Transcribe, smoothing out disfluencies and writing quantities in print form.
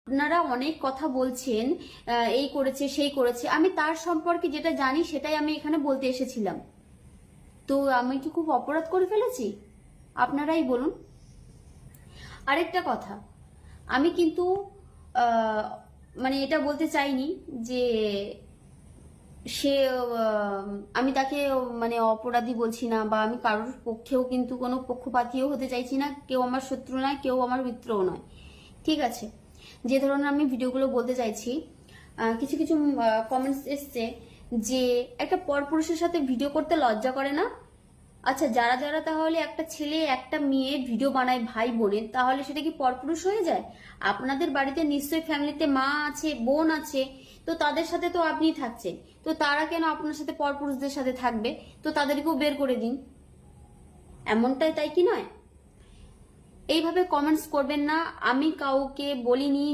আপনারা অনেক কথা বলছেন, এই করেছে সেই করেছে, আমি তার সম্পর্কে যেটা জানি সেটাই আমি এখানে বলতে এসেছিলাম। তো আমি কি খুব অপরাধ করে ফেলেছি? আপনারাই বলুন। আরেকটা কথা, আমি কিন্তু আহ, মানে এটা বলতে চাইনি যে সে আমি তাকে মানে অপরাধী বলছি না, বা আমি কারোর পক্ষেও কিন্তু কোনো পক্ষপাতীয় হতে চাইছি না। কেউ আমার শত্রু নয়, কেউ আমার মিত্রও নয়, ঠিক আছে? যে ধরনের আমি ভিডিওগুলো বলতে চাইছি, কিছু কিছু কমেন্টস এসছে যে একটা পরপুরুষের সাথে ভিডিও করতে লজ্জা করে না। আচ্ছা, যারা যারা তাহলে একটা ছেলে একটা মেয়ে ভিডিও বানায় ভাই বোনের, তাহলে সেটা কি পরপুরুষ হয়ে যায়? আপনাদের বাড়িতে নিশ্চয়ই ফ্যামিলিতে মা আছে, বোন আছে, তো তাদের সাথে তো আপনি থাকছেন, তো তারা কেন আপনার সাথে পরপুরুষদের সাথে থাকবে? তো তাদেরকেও বের করে দিন। এমনটাই, তাই কি নয়? এইভাবে কমেন্টস করবেন না। আমি কাউকে বলিনি